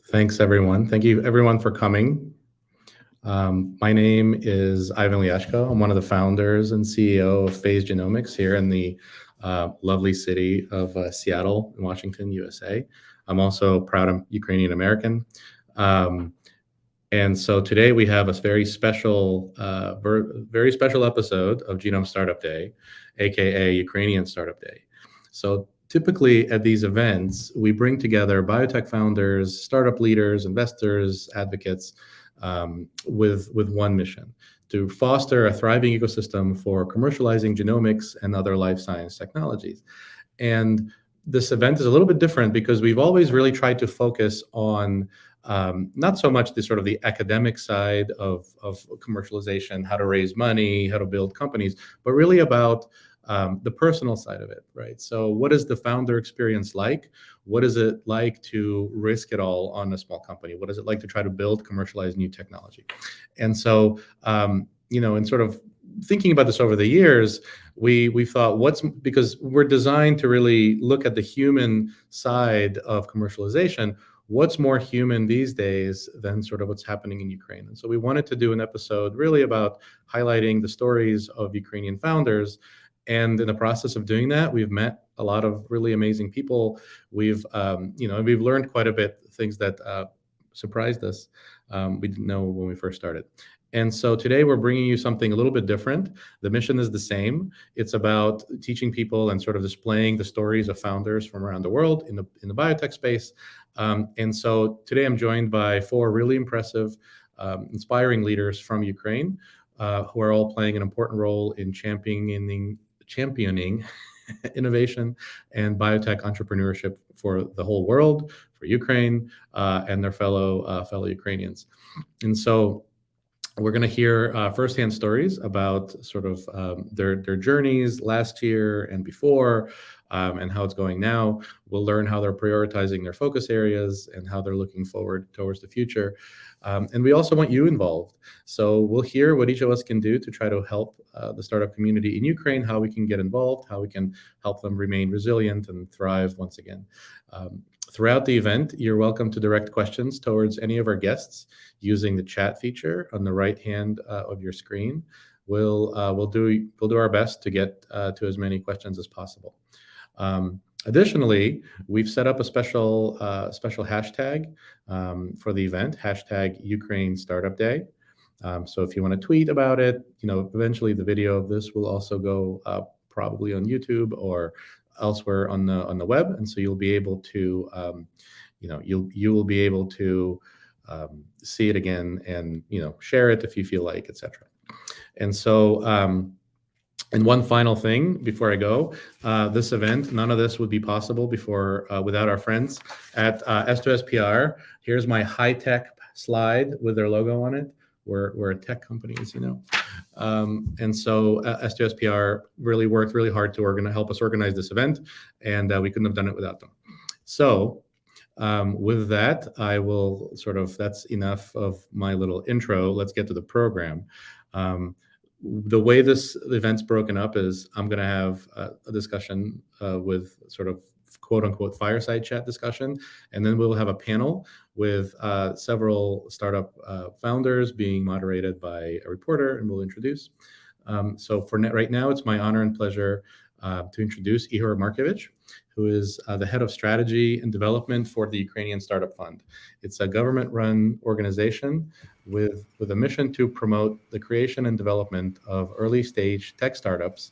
Thanks, everyone. Thank you, everyone, for coming. My name is Ivan Liashko. I'm one of the founders and CEO of Phase Genomics here in the lovely city of Seattle, Washington, USA. I'm also proud Ukrainian American. And so today we have a very special episode of Genome Startup Day, aka Ukrainian Startup Day. So typically at these events, we bring together biotech founders, startup leaders, investors, advocates with one mission: to foster a thriving ecosystem for commercializing genomics and other life science technologies. And this event is a little bit different because we've always really tried to focus on not so much the sort of the academic side of commercialization, how to raise money, how to build companies, but really about the personal side of it, right? So what is the founder experience like? What is it like to risk it all on a small company? What is it like to try to build, commercialize new technology? And so, in sort of thinking about this over the years, we thought, because we're designed to really look at the human side of commercialization, what's more human these days than sort of what's happening in Ukraine? And so we wanted to do an episode really about highlighting the stories of Ukrainian founders. And in the process of doing that, we've met a lot of really amazing people. We've learned quite a bit, things that surprised us. We didn't know when we first started. And so today we're bringing you something a little bit different. The mission is the same. It's about teaching people and sort of displaying the stories of founders from around the world in the biotech space. And so today I'm joined by four really impressive, inspiring leaders from Ukraine, who are all playing an important role in championing innovation and biotech entrepreneurship for the whole world, for Ukraine, and their fellow Ukrainians. And so we're going to hear firsthand stories about sort of their journeys last year and before, and how it's going now. We'll learn how they're prioritizing their focus areas and how they're looking forward towards the future. And we also want you involved. So we'll hear what each of us can do to try to help the startup community in Ukraine, how we can get involved, how we can help them remain resilient and thrive once again. Throughout the event, you're welcome to direct questions towards any of our guests using the chat feature on the right hand of your screen. We'll do our best to get to as many questions as possible. Additionally, we've set up a special hashtag for the event, hashtag Ukraine Startup Day. So if you want to tweet about it, eventually the video of this will also go up probably on YouTube or elsewhere on the web, and so you'll be able to you will be able to see it again and share it if you feel like, etc. And so and one final thing before I go, this event, none of this would be possible without our friends at S2SPR. Here's my high-tech slide with their logo on it. We're a tech company, as you know. And so S2SPR really worked really hard to help us organize this event, and we couldn't have done it without them. So with that, that's enough of my little intro. Let's get to the program. The way this event's broken up is I'm going to have a discussion with sort of quote unquote fireside chat discussion. And then we'll have a panel with several startup founders being moderated by a reporter, and we'll introduce. So right now, it's my honor and pleasure to introduce Ihor Markevich, who is the head of strategy and development for the Ukrainian Startup Fund. It's a government-run organization with a mission to promote the creation and development of early-stage tech startups,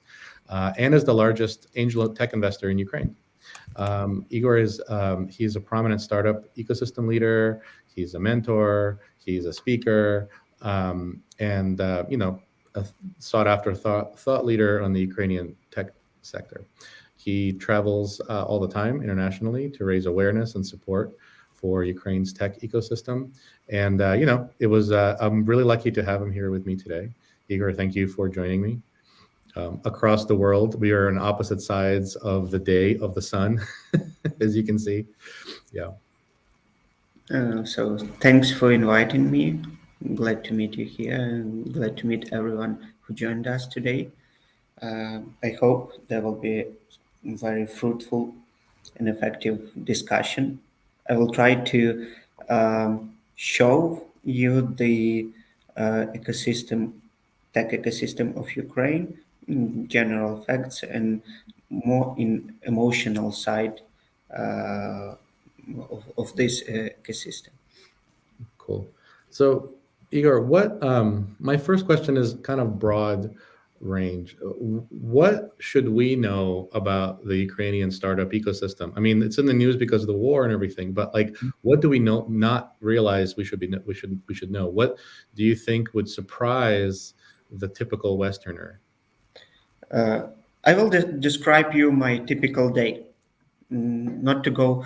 and is the largest angel tech investor in Ukraine. Igor he's a prominent startup ecosystem leader. He's a mentor. He's a speaker, and a sought-after thought leader on the Ukrainian tech sector. He travels all the time internationally to raise awareness and support for Ukraine's tech ecosystem. And, I'm really lucky to have him here with me today. Igor, thank you for joining me. Across the world, we are on opposite sides of the day of the sun, as you can see. Yeah. So thanks for inviting me. I'm glad to meet you here, and glad to meet everyone who joined us today. I hope there will be a very fruitful and effective discussion. I will try to show you the ecosystem, tech ecosystem of Ukraine, in general facts, and more in emotional side of this ecosystem. Cool. So, Igor, what my first question is kind of broad range. What should we know about the Ukrainian startup ecosystem? I mean, it's in the news because of the war and everything, but like, what do we know not realize we should know? What do you think would surprise the typical Westerner? I will describe you my typical day, not to go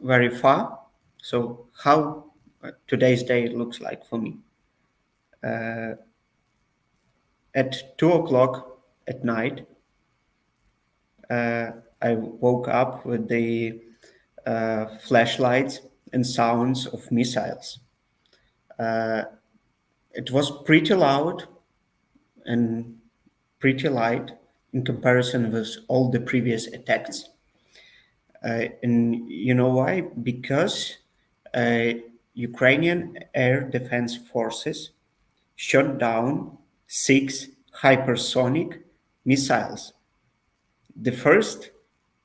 very far. So how today's day looks like for me. At 2 o'clock at night, I woke up with the flashlights and sounds of missiles. It was pretty loud and pretty light in comparison with all the previous attacks. And you know why? Because Ukrainian air defense forces shot down 6 hypersonic missiles. The first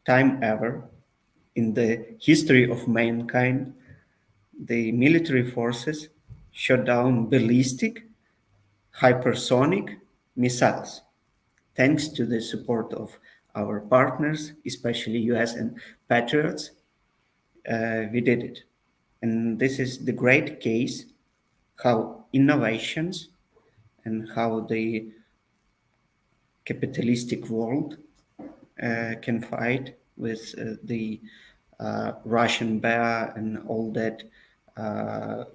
time ever in the history of mankind, the military forces shot down ballistic hypersonic missiles. Thanks to the support of our partners, especially US and Patriots, we did it. And this is the great case how innovations and how the capitalistic world can fight with the Russian bear and all that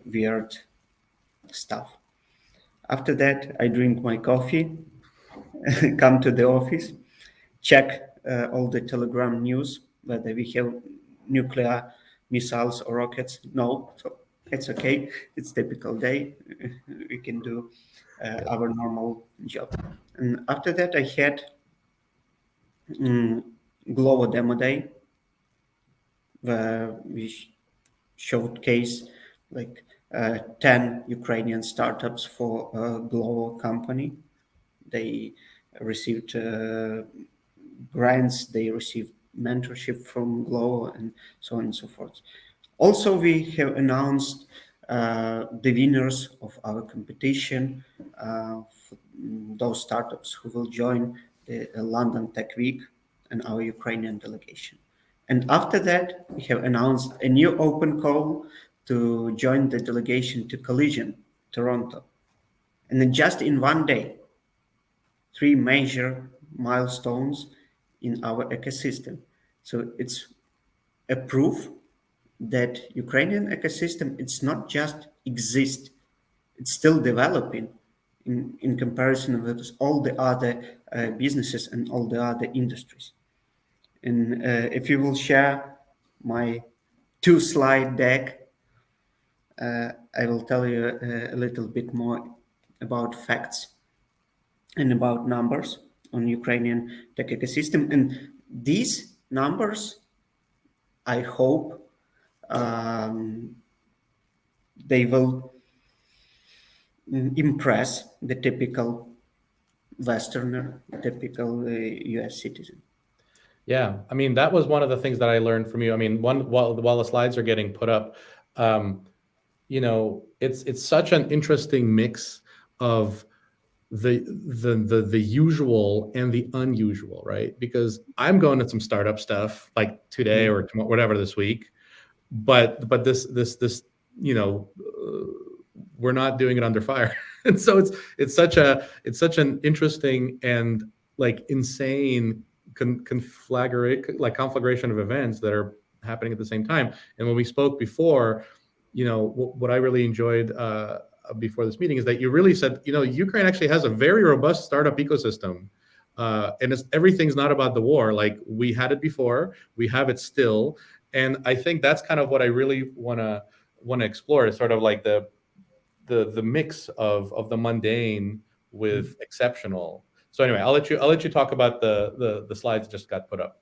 weird stuff. After that, I drink my coffee, come to the office, check all the Telegram news, whether we have nuclear missiles or rockets. No, so it's okay. It's typical day. We can do our normal job. And after that, I had Glovo demo day, where we showcase like 10 Ukrainian startups for a global company. They received grants, they received mentorship from Glovo, and so on and so forth. Also, we have announced the winners of our competition, those startups who will join the London Tech Week and our Ukrainian delegation. And after that, we have announced a new open call to join the delegation to Collision, Toronto. And then just in one day, 3 major milestones in our ecosystem. So it's a proof that Ukrainian ecosystem, it's not just exist, it's still developing in comparison with all the other businesses and all the other industries. And if you will share my 2-slide deck, I will tell you a little bit more about facts and about numbers on Ukrainian tech ecosystem. And these numbers, I hope, they will impress the typical Westerner, typical US citizen. Yeah, I mean, that was one of the things that I learned from you. I mean, while the slides are getting put up, you know, it's such an interesting mix of the usual and the unusual, right? Because I'm going to some startup stuff like today or tomorrow, whatever this week, but this you know, we're not doing it under fire. And so it's such an interesting and like insane conflagration of events that are happening at the same time. And when we spoke before, you know, what I really enjoyed before this meeting is that you really said, you know, Ukraine actually has a very robust startup ecosystem. And everything's not about the war. Like we had it before, we have it still. And I think that's kind of what I really want to explore, is sort of like the mix of the mundane with exceptional. So anyway, I'll let you talk about the slides that just got put up.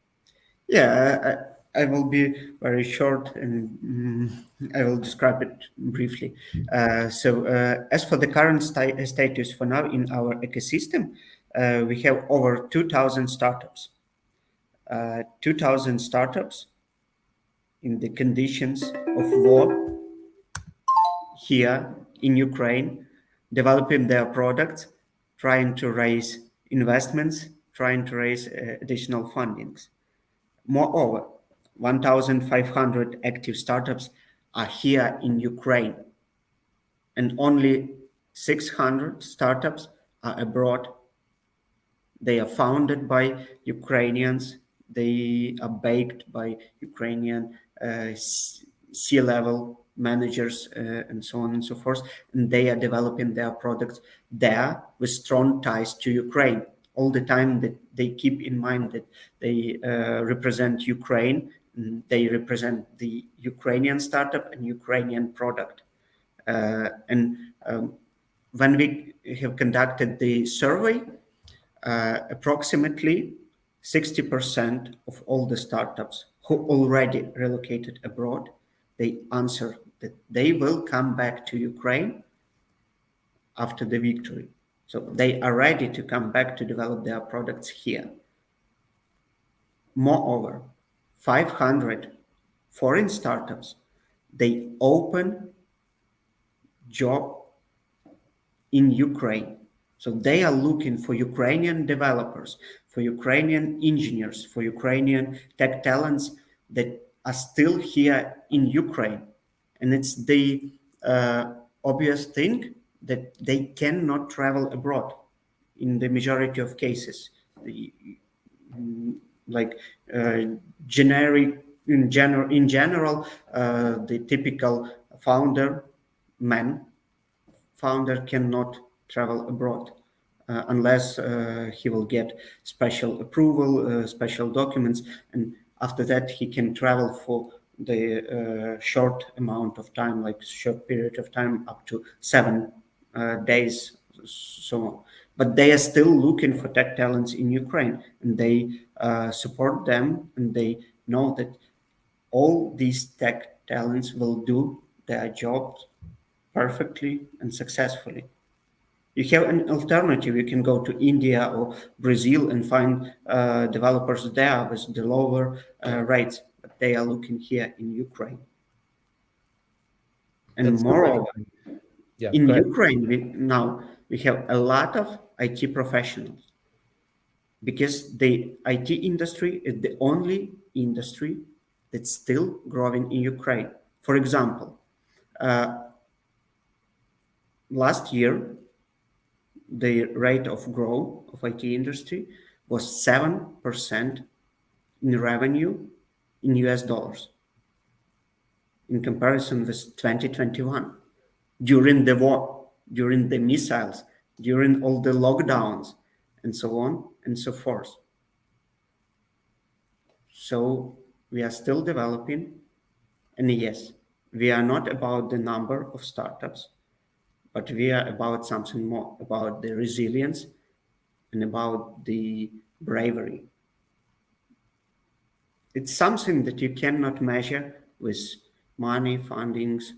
Yeah, I will be very short and I will describe it briefly. As for the current status for now in our ecosystem, we have over 2,000 startups. 2,000 startups in the conditions of war here in Ukraine, developing their products, trying to raise investments, trying to raise additional fundings. Moreover, 1,500 active startups are here in Ukraine, and only 600 startups are abroad. They are founded by Ukrainians. They are backed by Ukrainian C-level managers and so on and so forth. And they are developing their products there with strong ties to Ukraine. All the time that they keep in mind that they represent Ukraine, and they represent the Ukrainian startup and Ukrainian product. When we have conducted the survey, approximately 60% of all the startups who already relocated abroad, they answer that they will come back to Ukraine after the victory. So they are ready to come back to develop their products here. Moreover, 500 foreign startups, they open job in Ukraine. So they are looking for Ukrainian developers, for Ukrainian engineers, for Ukrainian tech talents that are still here in Ukraine. And it's the obvious thing that they cannot travel abroad in the majority of cases. Generic in general, the typical founder cannot travel abroad unless he will get special approval, special documents, and after that he can travel for the short amount of time, like short period of time, up to 7 days, so on. But they are still looking for tech talents in Ukraine, and they support them, and they know that all these tech talents will do their jobs perfectly and successfully. You have an alternative. You can go to India or Brazil and find developers there with the lower rates, but they are looking here in Ukraine. And moreover, in Ukraine, we have a lot of IT professionals, because the IT industry is the only industry that's still growing in Ukraine. For example, last year, the rate of growth of IT industry was 7% in revenue in US dollars in comparison with 2021, during the war, during the missiles, during all the lockdowns, and so on and so forth. So we are still developing, and yes, we are not about the number of startups, but we are about something more, about the resilience and about the bravery. It's something that you cannot measure with money, fundings,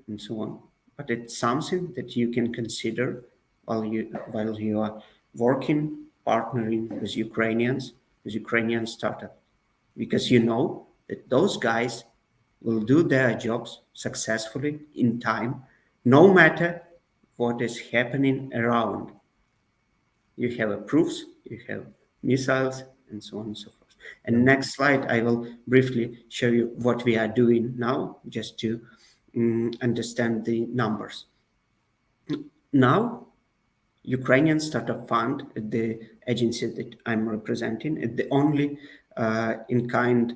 and so on, but it's something that you can consider while you are working, partnering with Ukrainians, with Ukrainian startups, because you know that those guys will do their jobs successfully in time, no matter what is happening around. You have proofs, you have missiles, and so on and so forth. And next slide, I will briefly show you what we are doing now, just to understand the numbers. Now, Ukrainian Startup Fund, the agency that I'm representing, is the only in-kind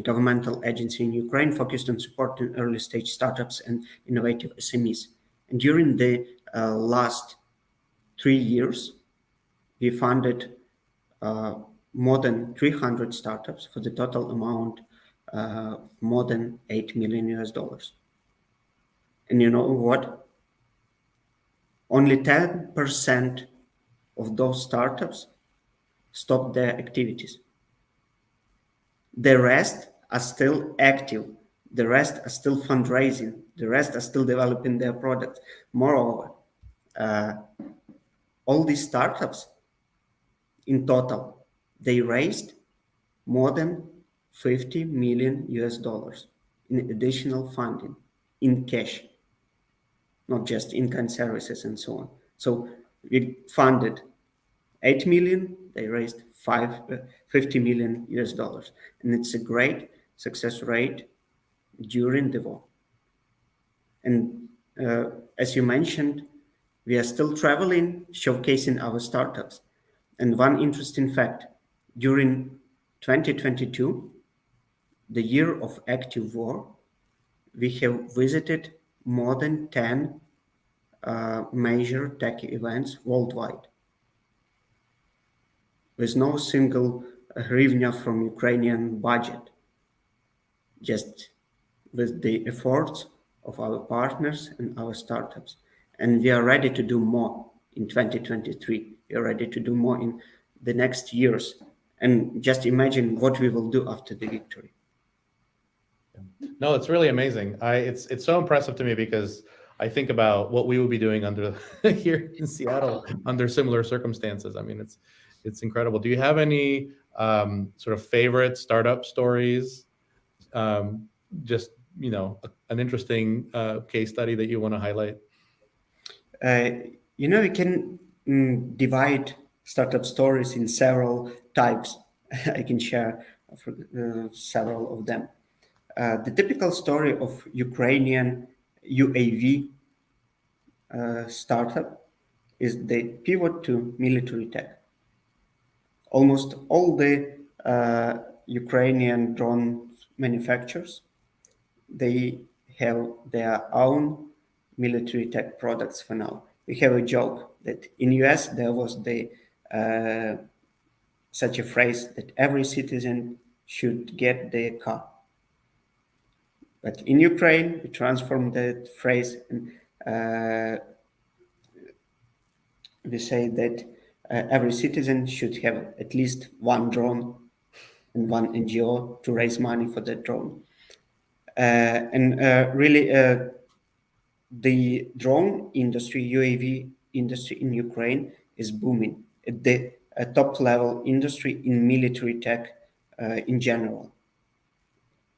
governmental agency in Ukraine focused on supporting early stage startups and innovative SMEs. And during the last 3 years, we funded more than 300 startups for the total amount more than $8 million US. And you know what? Only 10% of those startups stopped their activities. The rest are still active. The rest are still fundraising. The rest are still developing their products. Moreover, uh, all these startups in total, they raised more than 50 million US dollars in additional funding in cash, not just in-kind services and so on. So we funded 8 million, they raised 50 million US dollars. And it's a great success rate during the war. And as you mentioned, we are still traveling, showcasing our startups. And one interesting fact, during 2022, the year of active war, we have visited more than 10 major tech events worldwide, with no single hryvnia from Ukrainian budget, just with the efforts of our partners and our startups. And we are ready to do more in 2023. We are ready to do more in the next years. And just imagine what we will do after the victory. No, it's really amazing. It's so impressive to me because I think about what we would be doing under here in Seattle under similar circumstances. I mean, it's incredible. Do you have any sort of favorite startup stories? Just an interesting case study that you want to highlight. We can divide startup stories in several types. I can share several of them. The typical story of Ukrainian UAV startup is the pivot to military tech. Almost all the Ukrainian drone manufacturers, they have their own military tech products for now. We have a joke that in US there was the such a phrase that every citizen should get their car. But in Ukraine, we transformed that phrase and we say that every citizen should have at least one drone and one NGO to raise money for that drone. Really, the drone industry, UAV industry in Ukraine is booming. The top level industry in military tech in general.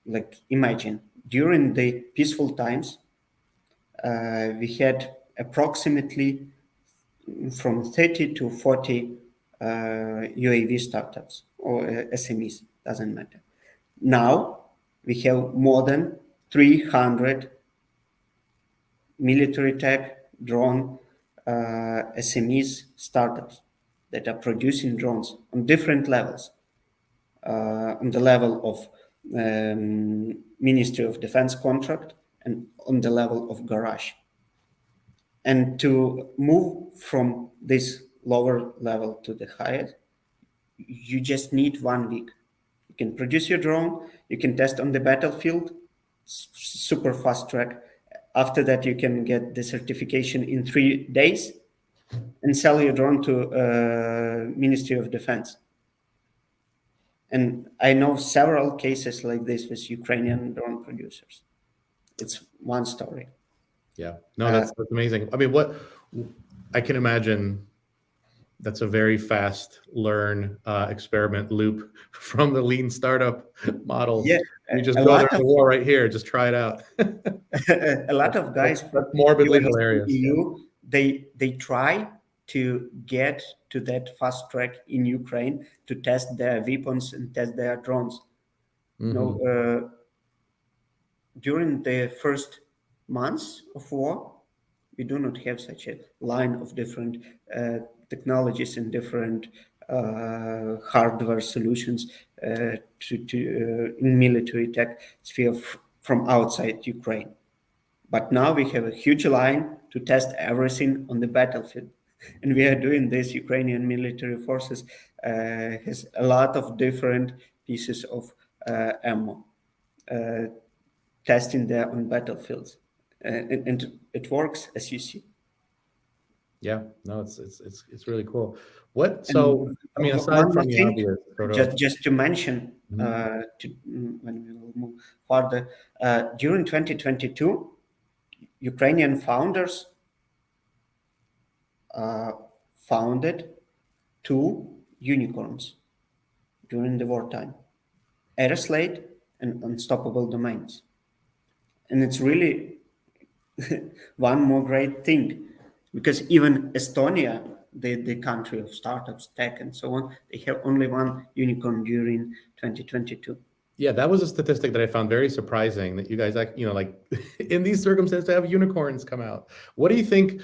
Like imagine, during the peaceful times, we had approximately from 30 to 40 UAV startups or SMEs, doesn't matter. Now we have more than 300 military tech drone SMEs startups that are producing drones on different levels. On the level of Ministry of Defense contract and on the level of garage. And to move from this lower level to the highest, you just need 1 week. You can produce your drone, you can test on the battlefield, super fast track. After that, you can get the certification in 3 days and sell your drone to Ministry of Defense. And I know several cases like this with Ukrainian drone producers. It's one story. Yeah, no, that's amazing. I mean, what I can imagine, that's a very fast learn experiment loop from the lean startup model. Yeah, you just go there to war right here, just try it out. A lot of guys that's morbidly US, hilarious. EU, they try to get to that fast track in Ukraine to test their weapons and test their drones. Mm-hmm. During the first months of war, we do not have such a line of different technologies and different hardware solutions in military tech sphere from outside Ukraine. But now we have a huge line to test everything on the battlefield. And we are doing this. Ukrainian military forces has a lot of different pieces of ammo testing there on battlefields. And it works, as you see. Yeah, no, it's really cool. What? So, I mean, aside from the obvious, just to mention, when we will move further, during 2022, Ukrainian founders founded two unicorns during the wartime, Aeroslate and Unstoppable Domains. And it's really one more great thing, because even Estonia, the country of startups, tech, and so on, they have only one unicorn during 2022. Yeah, that was a statistic that I found very surprising, that you guys, like in these circumstances, to have unicorns come out. What do you think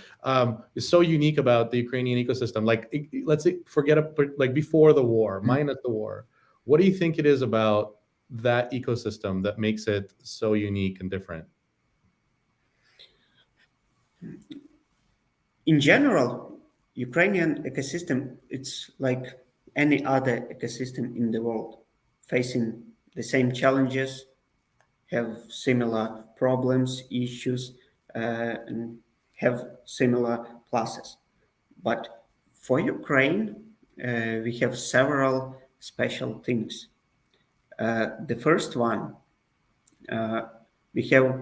is so unique about the Ukrainian ecosystem? Like, let's say, like before the war, minus the war. What do you think it is about that ecosystem that makes it so unique and different? In general, Ukrainian ecosystem, it's like any other ecosystem in the world, facing the same challenges, have similar problems, issues, and have similar pluses. But for Ukraine, we have several special things. The first one, we have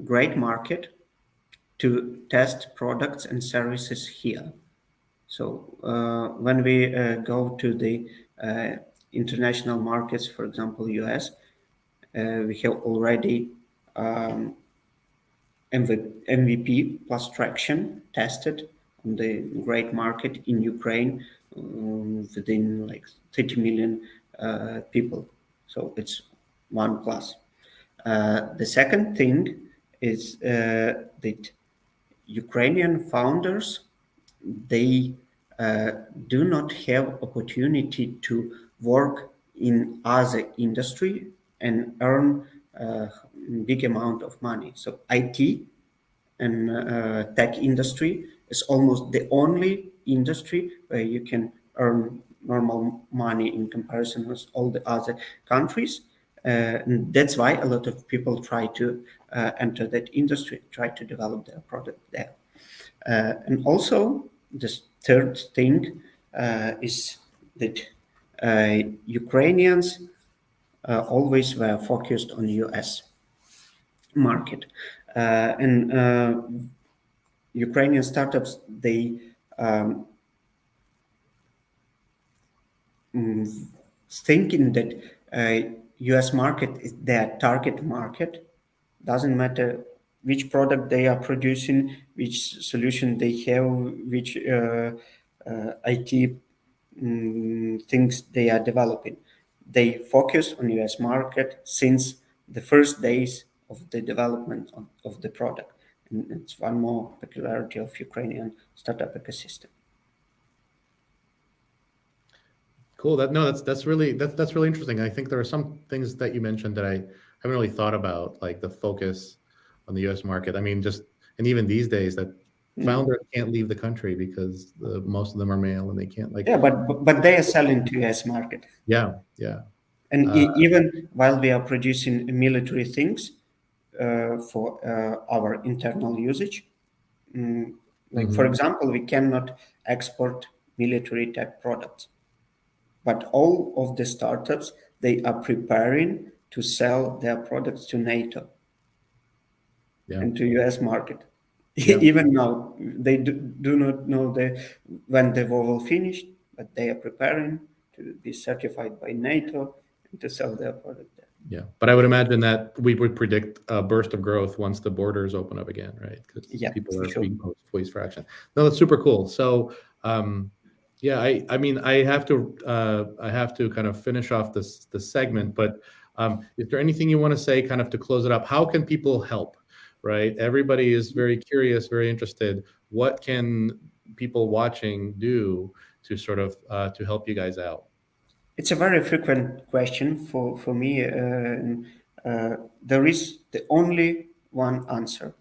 great market to test products and services here. So when we go to the international markets, for example, US, we have already MVP plus traction tested on the great market in Ukraine within like 30 million people. So it's one plus. The second thing is that Ukrainian founders, they do not have opportunity to work in other industry and earn big amount of money. So IT and tech industry is almost the only industry where you can earn normal money in comparison with all the other countries. And that's why a lot of people try to enter that industry, try to develop their product there. And also, the third thing is that Ukrainians always were focused on US market. And Ukrainian startups, they thinking that US market is their target market. Doesn't matter which product they are producing, which solution they have, which IT things they are developing. They focus on US market since the first days of the development of the product. And it's one more peculiarity of Ukrainian startup ecosystem. Cool. That's really interesting. I think there are some things that you mentioned that I haven't really thought about, like the focus on the U.S. market. I mean, and even these days that founders can't leave the country because most of them are male and they can't but they are selling to US market. Yeah. And even while we are producing military things for our internal usage, for example, we cannot export military tech products. But all of the startups, they are preparing to sell their products to NATO and to US market. Even now, they do not know when the war will finish, but they are preparing to be certified by NATO and to sell their product there. Yeah, but I would imagine that we would predict a burst of growth once the borders open up again, right? Because people are being poised for action. No, that's super cool. So, yeah, I mean, I have to kind of finish off this segment, but is there anything you want to say, kind of to close it up? How can people help? Right, everybody is very curious, very interested. What can people watching do to sort of to help you guys out? It's a very frequent question for me. There is the only one answer.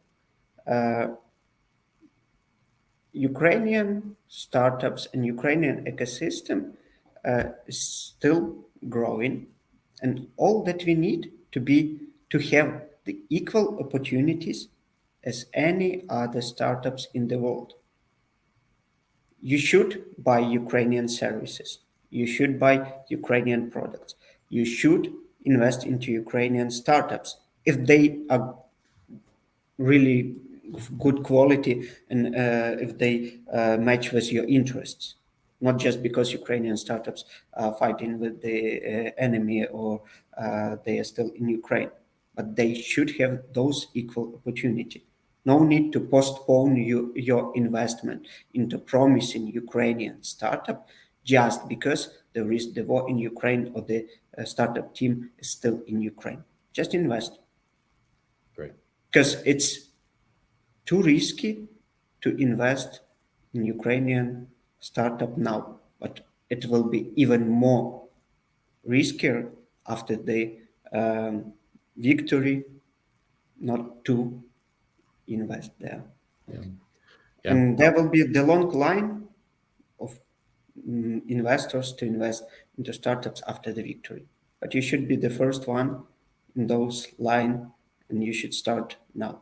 Ukrainian startups and Ukrainian ecosystem is still growing, and all that we need to have the equal opportunities as any other startups in the world. You should buy Ukrainian services. You should buy Ukrainian products. you should invest into Ukrainian startups if they are really of good quality and if they match with your interests, not just because Ukrainian startups are fighting with the enemy or they are still in Ukraine, but they should have those equal opportunity. No need to postpone your investment into promising Ukrainian startup just because there is the war in Ukraine or the startup team is still in Ukraine. Just invest. Great. Because it's too risky to invest in Ukrainian startup now, but it will be even more riskier after the victory not to invest there. Yeah. And there will be the long line of investors to invest into startups after the victory. But you should be the first one in those line, and you should start now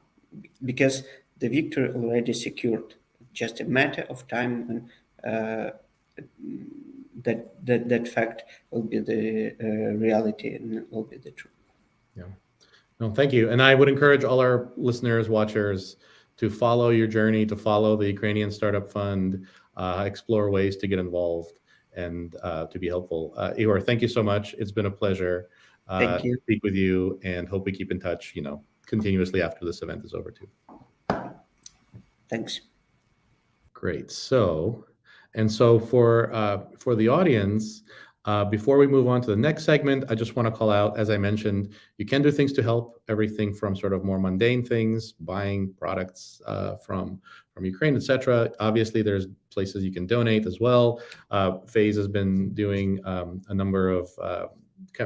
because the victory already secured. Just a matter of time when that fact will be the reality and will be the truth. Yeah. No, thank you. And I would encourage all our listeners, watchers, to follow your journey, to follow the Ukrainian Startup Fund, explore ways to get involved and to be helpful. Igor, thank you so much. It's been a pleasure Thank to you. speak with you, and hope we keep in touch, continuously after this event is over too. Thanks. Great. So for the audience, before we move on to the next segment, I just want to call out, as I mentioned, you can do things to help, everything from sort of more mundane things, buying products from Ukraine, etc. Obviously, there's places you can donate as well. FaZe has been doing a number of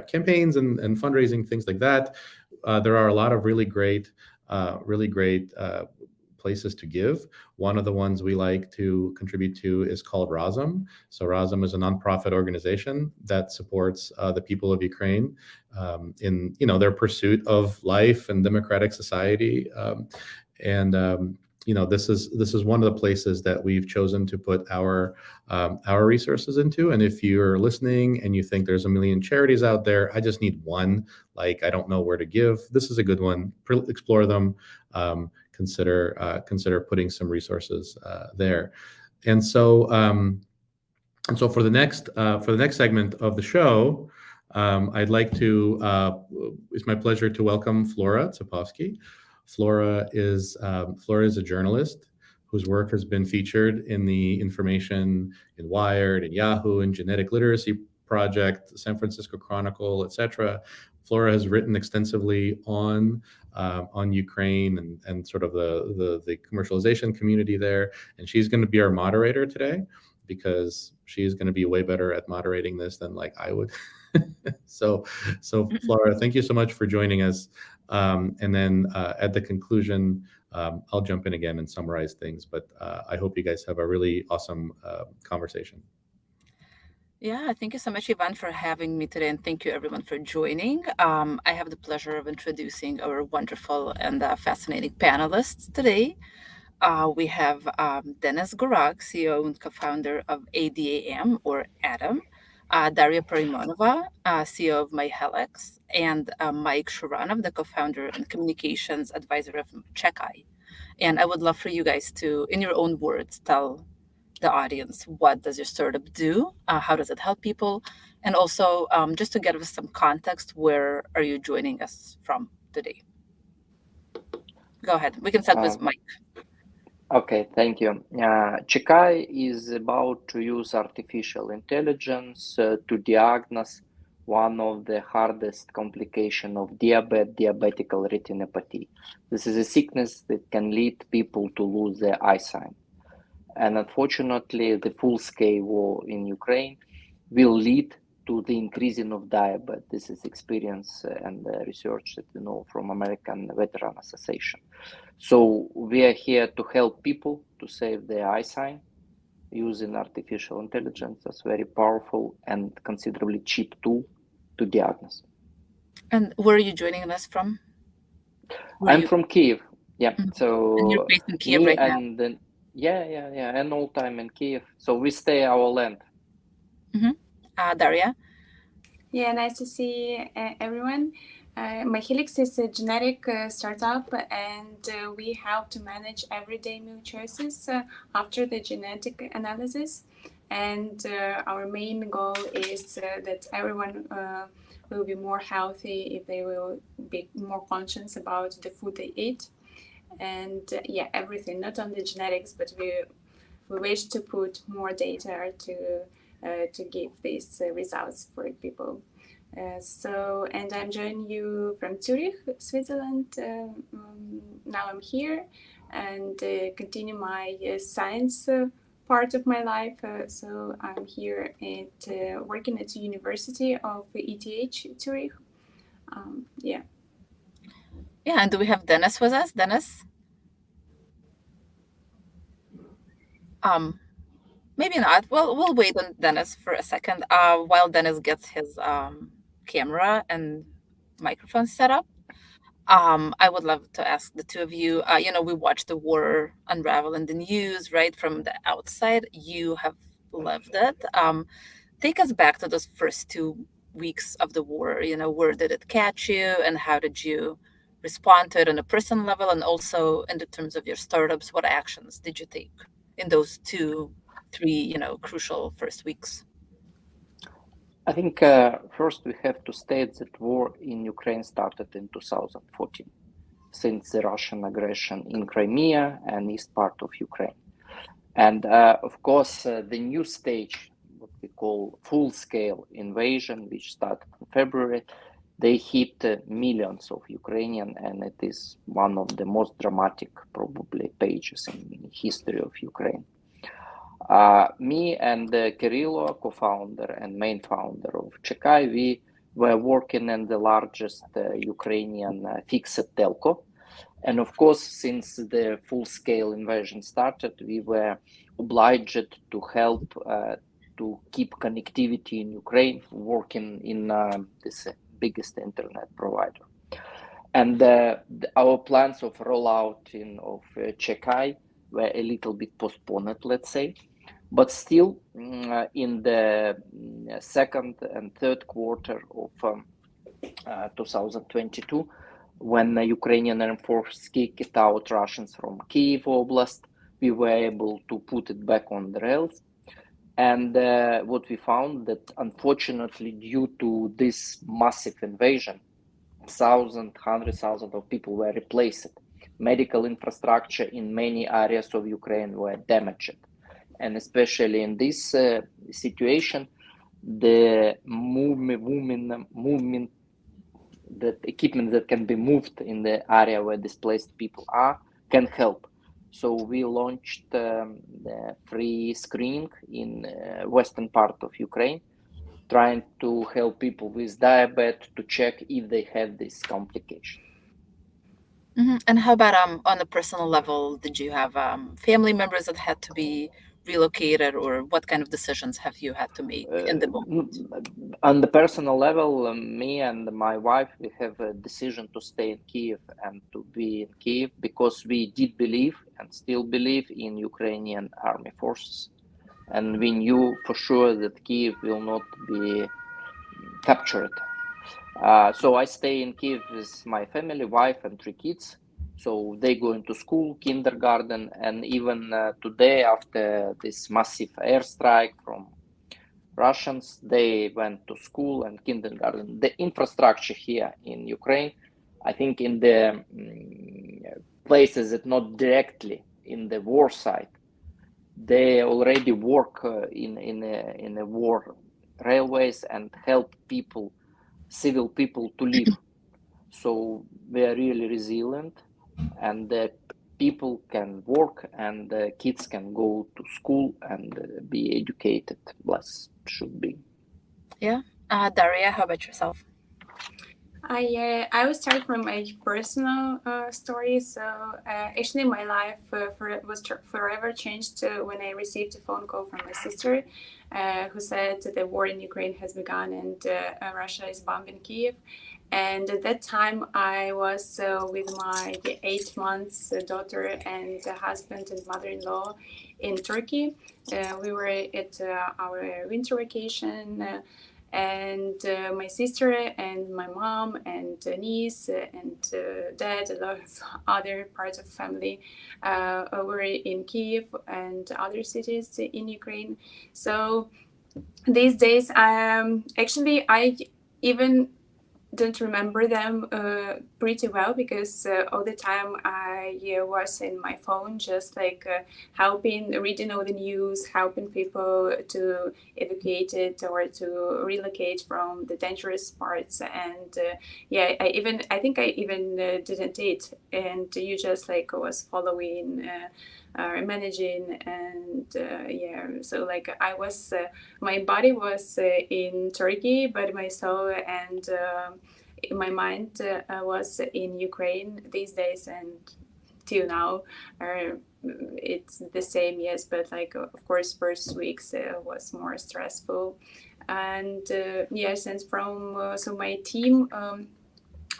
campaigns and fundraising, things like that. There are a lot of really great places to give. One of the ones we like to contribute to is called Razum. So Razum is a nonprofit organization that supports the people of Ukraine in their pursuit of life and democratic society. This is one of the places that we've chosen to put our resources into. And if you're listening and you think there's a million charities out there, I just need one. Like, I don't know where to give. This is a good one. Explore them. Consider putting some resources there. And so for the next segment of the show, I'd like to. It's my pleasure to welcome Flora Tsapovsky. Flora is a journalist whose work has been featured in the Information, in Wired, in Yahoo, in Genetic Literacy Project, San Francisco Chronicle, etc. Flora has written extensively on Ukraine and sort of the commercialization community there, and she's going to be our moderator today because she's going to be way better at moderating this than like I would. So Flora, thank you so much for joining us. And then at the conclusion, I'll jump in again and summarize things. But I hope you guys have a really awesome conversation. Yeah, thank you so much, Ivan, for having me today, and thank you everyone for joining. I have the pleasure of introducing our wonderful and fascinating panelists today. We have Denis Gorak, CEO and co-founder of ADAM, or ADAM, Daria Perimonova, CEO of MyHelix, and Mike Shuranov, the co-founder and communications advisor of CheckEye. And I would love for you guys to, in your own words, tell the audience, what does your startup do? How does it help people? And also, just to get us some context, where are you joining us from today? Go ahead. We can start with Mike. Okay, thank you. CheckEye is about to use artificial intelligence to diagnose one of the hardest complications of diabetic retinopathy. This is a sickness that can lead people to lose their eyesight. And unfortunately, the full-scale war in Ukraine will lead to the increasing of diabetes. This is experience and research that we know from American Veteran Association. So we are here to help people to save their eyesight using artificial intelligence as very powerful and considerably cheap tool to diagnose. And where are you joining us from? I'm from Kiev. Yeah. Mm-hmm. So and you're based in Kiev right now? Then, yeah, and all time in Kiev. So we stay our land. Mm-hmm. Daria? Yeah, nice to see everyone. My Helix is a genetic startup, and we help to manage everyday meal choices after the genetic analysis. And our main goal is that everyone will be more healthy if they will be more conscious about the food they eat. And yeah, everything, not only genetics, but we wish to put more data to give these results for people. And I'm joining you from Zurich, Switzerland. Now I'm here and continue my science part of my life. So I'm here at working at the University of ETH Zurich. Yeah. Yeah, and do we have Dennis with us? Dennis? Maybe not. Well, we'll wait on Dennis for a second while Dennis gets his camera and microphone set up. I would love to ask the two of you. We watched the war unravel in the news, right? From the outside, you have lived it. Take us back to those first 2 weeks of the war. Where did it catch you, and how did you respond to it on a personal level, and also in the terms of your startups? What actions did you take in those 2, 3, crucial first weeks? I think first we have to state that war in Ukraine started in 2014, since the Russian aggression in Crimea and east part of Ukraine. And of course, the new stage, what we call full-scale invasion, which started in February, they hit millions of Ukrainians, and it is one of the most dramatic, probably, pages in history of Ukraine. Me and Kirillo, co-founder and main founder of Chekai, we were working in the largest Ukrainian fixed telco. And of course, since the full-scale invasion started, we were obliged to help to keep connectivity in Ukraine, working in this biggest internet provider. And our plans of rollout of Chekai were a little bit postponed, let's say. But still, in the second and third quarter of 2022, when the Ukrainian Armed Forces kicked out Russians from Kyiv Oblast, we were able to put it back on the rails. And what we found that unfortunately, due to this massive invasion, hundreds of thousands of people were replaced. Medical infrastructure in many areas of Ukraine were damaged. And especially in this situation, the movement, that equipment that can be moved in the area where displaced people are, can help. So we launched the free screening in western part of Ukraine, trying to help people with diabetes to check if they have this complication. And how about on a personal level? Did you have family members that had to be relocated, or what kind of decisions have you had to make in the moment? On the personal level, me and my wife, we have a decision to stay in Kyiv and to be in Kyiv because we did believe and still believe in Ukrainian army forces. And we knew for sure that Kyiv will not be captured. So I stay in Kyiv with my family, wife and 3 kids. So they go into school, kindergarten, and even today, after this massive airstrike from Russians, they went to school and kindergarten. The infrastructure here in Ukraine, I think in the places that not directly in the war site, they already work in a war railways and help people, civil people, to live. So we are really resilient, and the people can work, and the kids can go to school and be educated, as should be. Yeah. Daria, how about yourself? I will start from my personal story. So actually, my life was forever changed when I received a phone call from my sister, who said that the war in Ukraine has begun and Russia is bombing Kyiv. And at that time, I was with my 8 months daughter and husband and mother-in-law in Turkey. We were at our winter vacation. and my sister and my mom and niece and dad, a lot of other parts of family were in Kiev and other cities in Ukraine. So these days, actually I even don't remember them pretty well, because all the time I was in my phone, just like helping, reading all the news, helping people to evacuate it or to relocate from the dangerous parts. And I think I even didn't eat, and you just like was following, managing, and so like I was, my body was in Turkey, but my soul and my mind was in Ukraine these days, and till now it's the same. Yes, but like of course first weeks was more stressful. And yes, and from so my team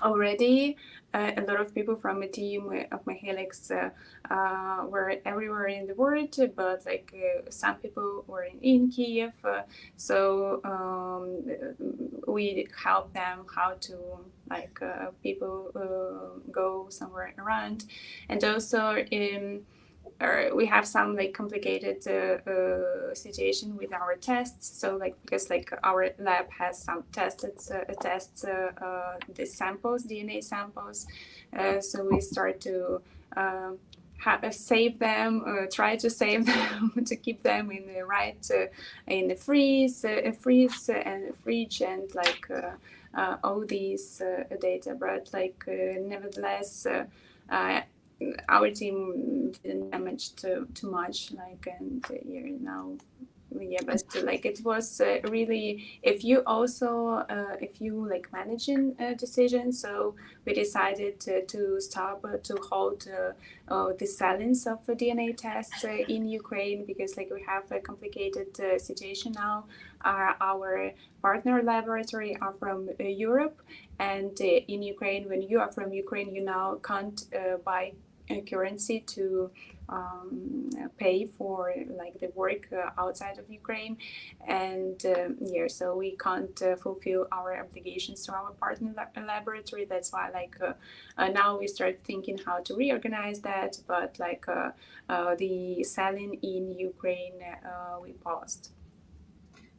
already, a lot of people from the team of my Helix were everywhere in the world, but like some people were in Kiev. So we help them how to like people go somewhere around, and also we have some like complicated situation with our tests. So like because like our lab has some tests the samples, DNA samples. So we start to save them, try to save them to keep them in the right in the freeze and fridge, and like all these data. But like nevertheless. Our team didn't damage too much, like, and now, but like it was really, if you also if you like managing decisions, so we decided to stop to hold the silence of DNA tests in Ukraine, because like we have a complicated situation now. Our partner laboratory are from Europe, and in Ukraine, when you are from Ukraine, you now can't buy currency to pay for like the work outside of Ukraine, and so we can't fulfill our obligations to our partner laboratory. That's why like now we start thinking how to reorganize that, but like the selling in Ukraine we paused.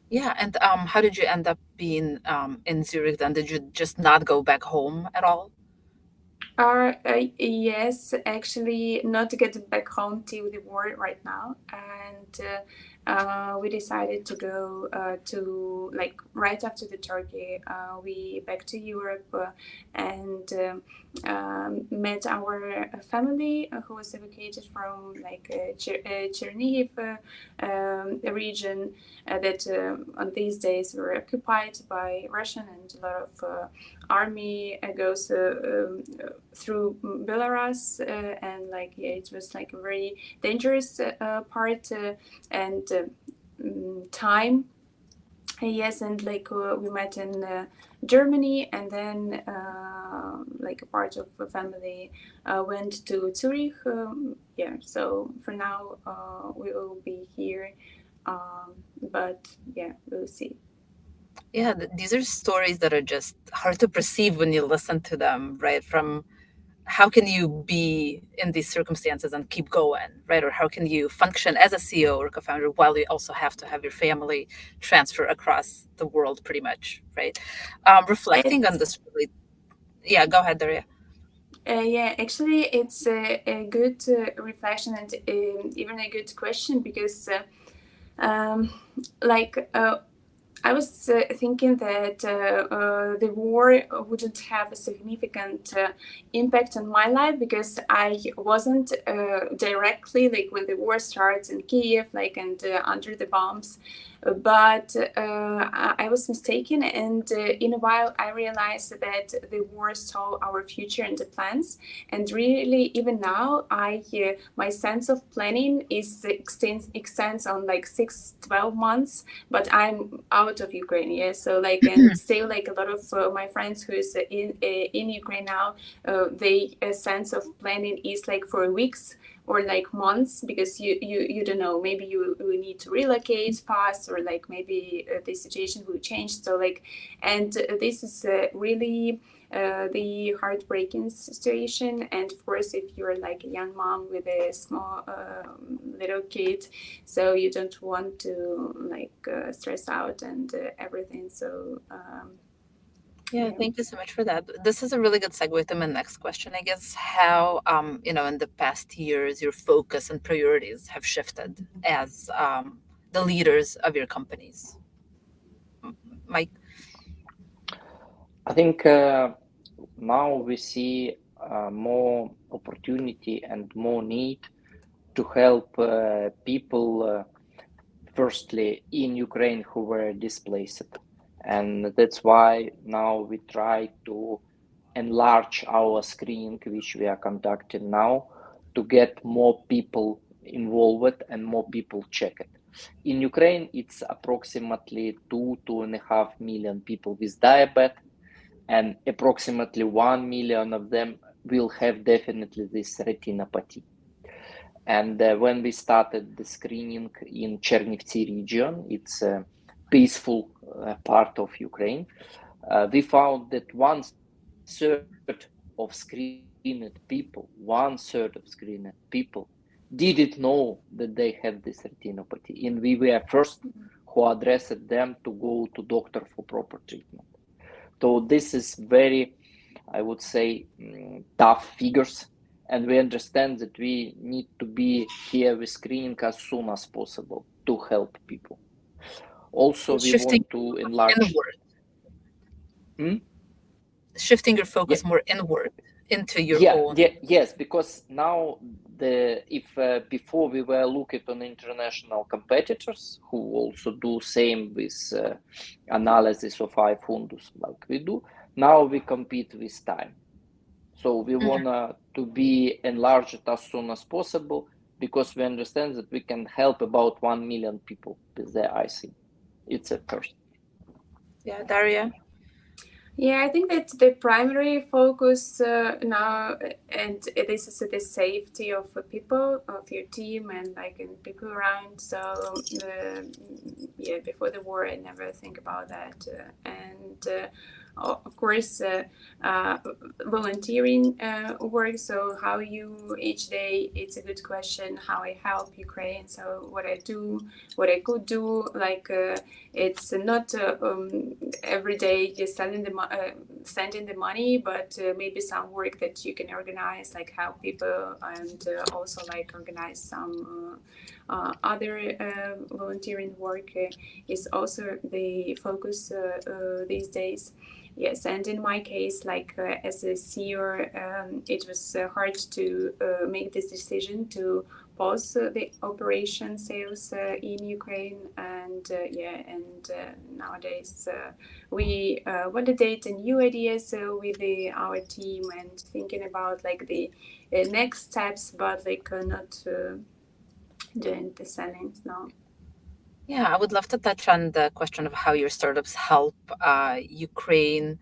Yeah, and how did you end up being in Zurich then? Did you just not go back home at all? Yes, actually, not to get back home till the war right now, and we decided to go to like right after the Turkey, we back to Europe and met our family who was evacuated from like Chernihiv region that on these days were occupied by Russian, and a lot of army goes through Belarus, and like it was like a very dangerous part and time. Yes, and like we met in Germany, and then like a part of the family went to Zurich. So for now we will be here, but yeah, we'll see. Yeah, these are stories that are just hard to perceive when you listen to them, right? From how can you be in these circumstances and keep going, right? Or how can you function as a CEO or co-founder while you also have to have your family transfer across the world, pretty much, right? Reflecting on this, really, yeah, go ahead, Daria. Yeah, actually, it's a good reflection, and even a good question, because like I was thinking that the war wouldn't have a significant impact on my life, because I wasn't directly like when the war starts in Kiev, like, and under the bombs. But I was mistaken, and in a while I realized that the war stole our future and the plans. And really, even now, my sense of planning is extends on like 6-12 months. But I'm out of Ukraine, yeah. So like, and still like a lot of my friends who's in Ukraine now, they sense of planning is like for weeks or like months, because you don't know, maybe you need to relocate fast, or like maybe the situation will change. So like, and this is really the heartbreaking situation. And of course, if you're like a young mom with a small little kid, so you don't want to like stress out and everything. So Yeah, thank you so much for that. This is a really good segue to my next question, I guess. How, in the past years, your focus and priorities have shifted as the leaders of your companies? Mike? I think now we see more opportunity and more need to help people, firstly, in Ukraine who were displaced. And that's why now we try to enlarge our screening, which we are conducting now, to get more people involved and more people checked. In Ukraine, it's approximately 2.5 million people with diabetes, and approximately 1 million of them will have definitely this retinopathy. And when we started the screening in Chernivtsi region, it's a peaceful part of Ukraine, we found that 1/3 of screened people, 1/3 of screened people didn't know that they have this retinopathy. And we were first who addressed them to go to doctor for proper treatment. So this is very, I would say, tough figures. And we understand that we need to be here with screening as soon as possible to help people. Also, we Shifting want to enlarge. inward. Shifting your focus more inward into your own. Yes, because now if before we were looking on international competitors who also do same with analysis of eye fundus like we do, now we compete with time. So we want to be enlarged as soon as possible, because we understand that we can help about 1 million people with their eyesight. It's a first. Yeah, Daria? Yeah, I think that the primary focus now, and this is the safety of people, of your team, and like and people around. So before the war, I never think about that, and of course, volunteering work. So how you each day, it's a good question. How I help Ukraine. So what I do, what I could do, like it's not every day just sending the money, but maybe some work that you can organize, like help people, and also like organize some other volunteering work is also the focus these days. Yes, and in my case, like as a CEO, it was hard to make this decision to pause the operation sales in Ukraine, and nowadays we validate new ideas with our team and thinking about like the next steps, but like not doing the selling now. Yeah, I would love to touch on the question of how your startups help Ukraine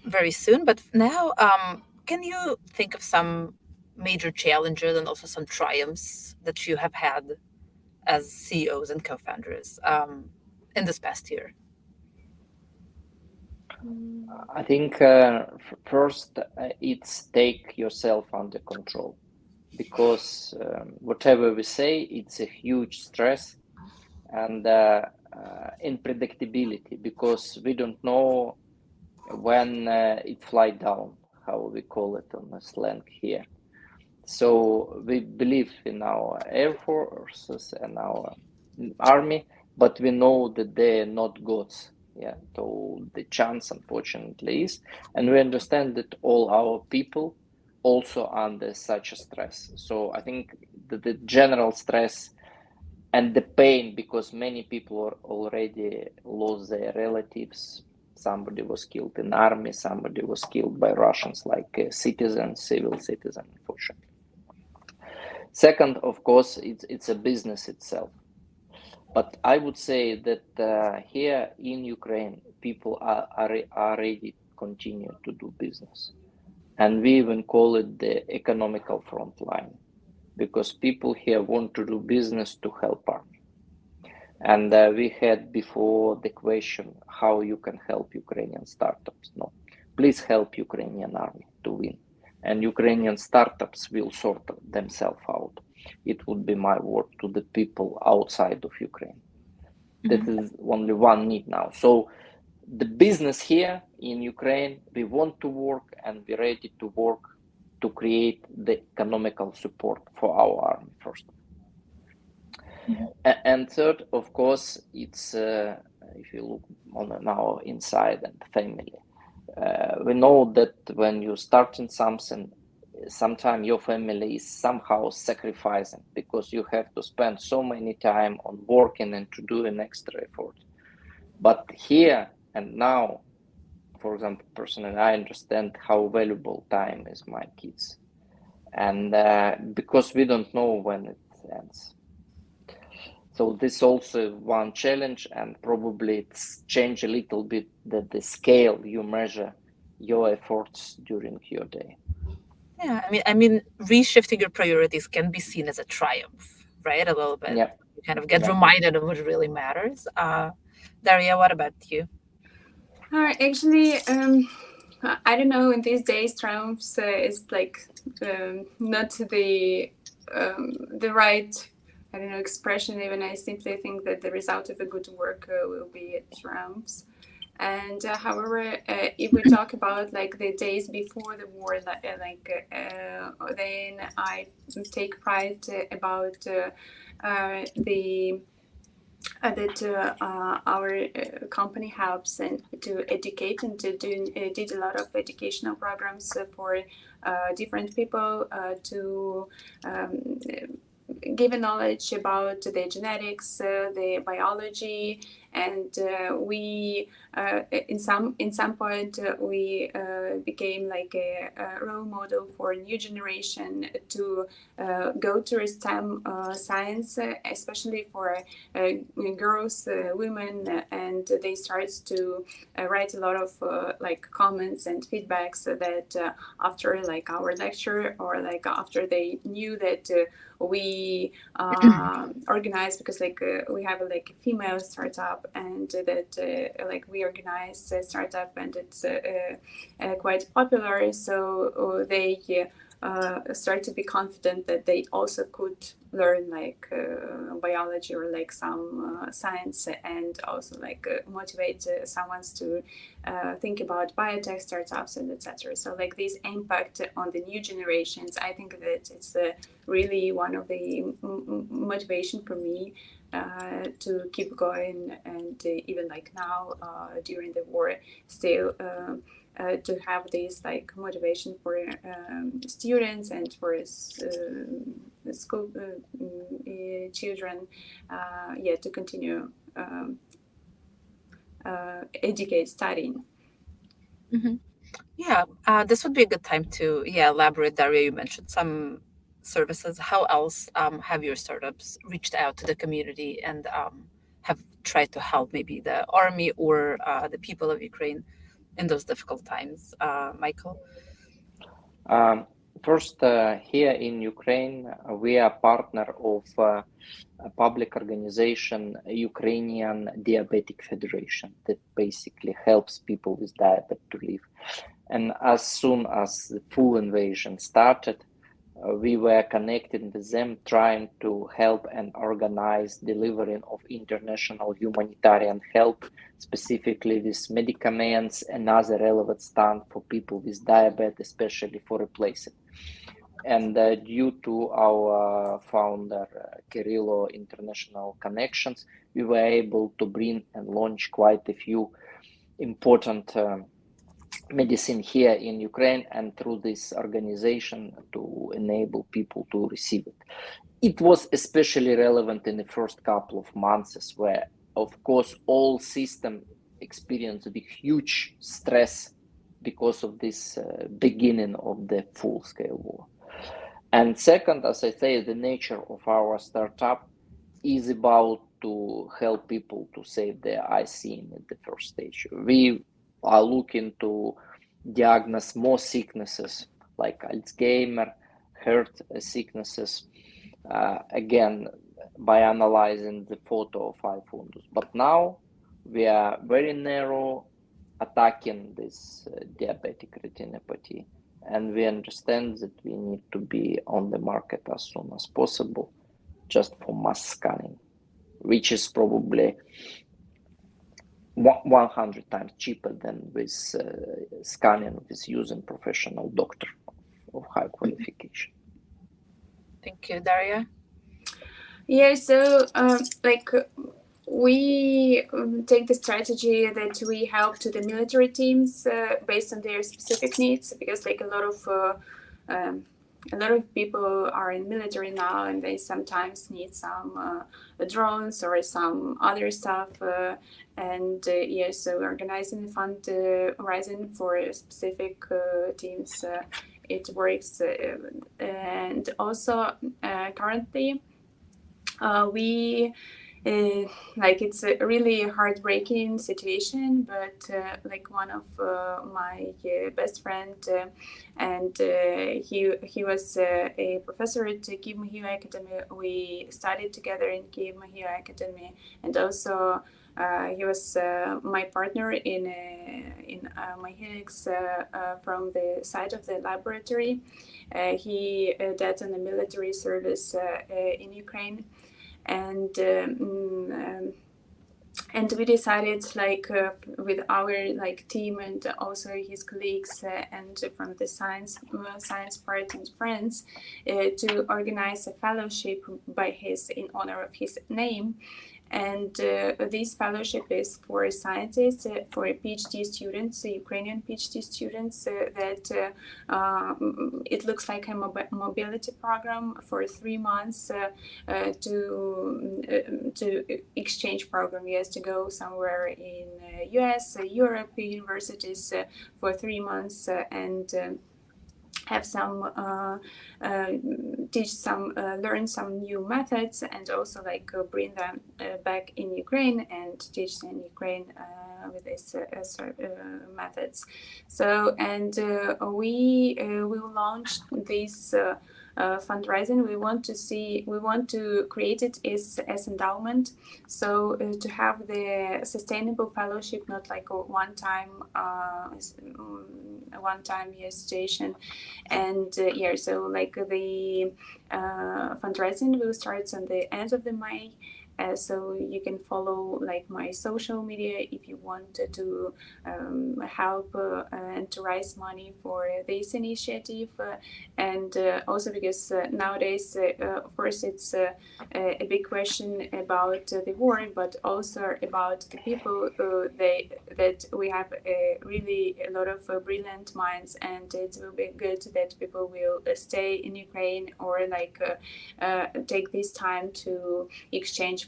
very soon. But now, can you think of some major challenges and also some triumphs that you have had as CEOs and co-founders in this past year? I think first it's take yourself under control, because whatever we say, it's a huge stress and unpredictability, because we don't know when it fly down, how we call it on the slang here. So we believe in our air forces and our army, but we know that they're not gods. Yeah, so the chance unfortunately is, and we understand that all our people also under such a stress. So I think that the general stress and the pain, because many people already lost their relatives. Somebody was killed in army, somebody was killed by Russians, like a citizen, civil citizen, unfortunately. Second, of course, it's a business itself. But I would say that here in Ukraine, people are ready to continue to do business. And we even call it the economical front line. because people here want to do business to help army. And we had before the question how you can help Ukrainian startups. No, please help Ukrainian army to win, and Ukrainian startups will sort themselves out. It would be my word to the people outside of Ukraine. This is only one need now. So the business here in Ukraine, we want to work and we're ready to work to create the economical support for our army first. And third, of course, it's if you look on our inside and family, we know that when you're starting something, sometimes your family is somehow sacrificing because you have to spend so many time on working and to do an extra effort. But here and now, for example, personally, I understand how valuable time is my kids, and because we don't know when it ends. So this is also one challenge, and probably it's changed a little bit that the scale you measure your efforts during your day. Yeah, I mean, reshifting your priorities can be seen as a triumph, right? A little bit. Yeah. You kind of get Yeah. reminded of what really matters. Daria, what about you? Actually, I don't know. In these days, triumphs is like not the right, I don't know, expression. Even I simply think that the result of a good work will be triumphs. And however, if we talk about like the days before the war, then I take pride about that our company helps and to educate and to did a lot of educational programs for different people to give a knowledge about the genetics, the biology, and we in some point we became like a role model for a new generation to go to STEM science, especially for girls, women, and they start to write a lot of like comments and feedbacks that after like our lecture or like after they knew that we organize, because like we have like a female startup and that like we organize a startup and it's quite popular, so they start to be confident that they also could learn like biology or like some science, and also like motivate someone to think about biotech startups and etc. So like this impact on the new generations, I think that it's really one of the motivation for me to keep going, and even like now during the war still to have this like motivation for students and for school children, to continue educate, studying. Mm-hmm. Yeah, this would be a good time to elaborate. Daria, you mentioned some services. How else have your startups reached out to the community and have tried to help maybe the army or the people of Ukraine in those difficult times? Michael? First, here in Ukraine, we are partner of a public organization, Ukrainian Diabetic Federation, that basically helps people with diabetes to live. And as soon as the full invasion started, we were connected with them, trying to help and organize delivering of international humanitarian help, specifically with medicaments and other relevant stuff for people with diabetes, especially for replacing. And due to our founder Kirillo international connections, we were able to bring and launch quite a few important medicine here in Ukraine, and through this organization to enable people to receive it. It was especially relevant in the first couple of months, where of course all system experienced a huge stress because of this beginning of the full-scale war. And second, as I say, the nature of our startup is about to help people to save their eye seeing at the first stage. We are looking to diagnose more sicknesses like Alzheimer, heart sicknesses, again, by analyzing the photo of eye fundus. But now we are very narrow attacking this diabetic retinopathy, and we understand that we need to be on the market as soon as possible just for mass scanning, which is probably 100 times cheaper than with scanning with using professional doctor of high qualification. Thank you, Daria. Yeah, so we take the strategy that we help to the military teams based on their specific needs, because like a lot of people are in military now, and they sometimes need some drones or some other stuff. So organizing the fund Horizon for specific teams, it works. And also currently we it's a really heartbreaking situation, but like one of my best friend, and he was a professor at Kyiv Mohyla Academy. We studied together in Kyiv Mohyla Academy, and also he was my partner in my helix from the side of the laboratory. He did on the military service in Ukraine. And we decided with our team and also his colleagues and from the science part and friends to organize a fellowship in honor of his name. And this fellowship is for scientists, for PhD students, Ukrainian PhD students, that it looks like a mobility program for 3 months to exchange program. Yes, to go somewhere in US, Europe universities for 3 months and have some learn some new methods, and also bring them back in Ukraine and teach in Ukraine with these methods. So we will launch this fundraising. We want to create it as endowment, so to have the sustainable fellowship, not like a one-time situation. And so the fundraising will start on the end of the May. So you can follow my social media if you want to help and to raise money for this initiative. And also because nowadays, of course, it's a big question about the war, but also about the people that we have really a lot of brilliant minds, and it will be good that people will stay in Ukraine or take this time to exchange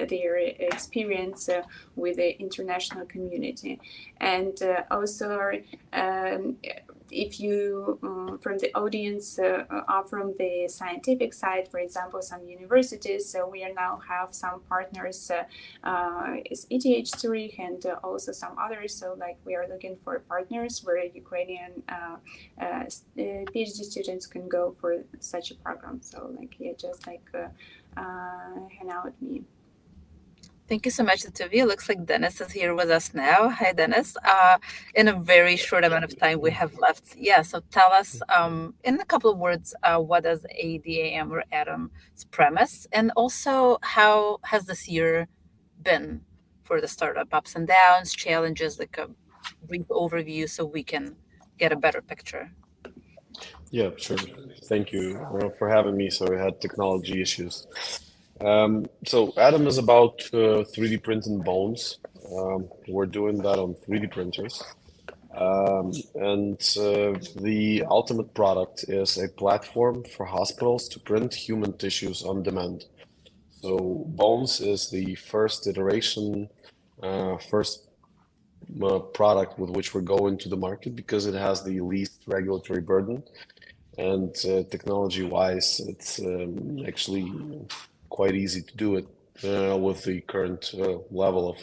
their experience with the international community. And also if you from the audience are from the scientific side, for example, some universities, so we are now have some partners is ETH Zurich and also some others. So we are looking for partners where Ukrainian PhD students can go for such a program. So just hang out with me. Thank you so much, the two of you. Looks like Dennis is here with us now. Hi, Dennis. In a very short amount of time we have left. Yeah, so tell us in a couple of words, what is ADAM or ADAM's premise? And also, how has this year been for the startup? Ups and downs, challenges, a brief overview so we can get a better picture. Yeah, sure. Thank you for having me. So we had technology issues. So ADAM is about 3D printing bones. We're doing that on 3D printers. The ultimate product is a platform for hospitals to print human tissues on demand. So Bones is the first iteration, first product with which we're going to the market because it has the least regulatory burden. And technology-wise, it's actually quite easy to do it with the current level of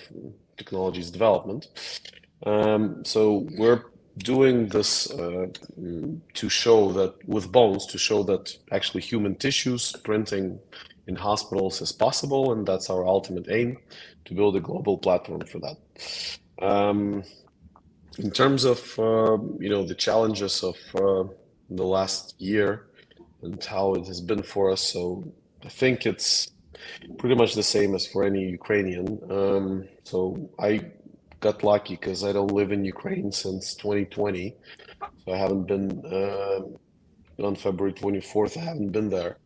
technology's development. So we're doing this to show that with bones, to show that actually human tissues printing in hospitals is possible, and that's our ultimate aim, to build a global platform for that. In terms of the challenges of the last year and how it has been for us, so I think it's pretty much the same as for any Ukrainian. So I got lucky because I don't live in Ukraine since 2020. So I haven't been on February 24th. I haven't been there.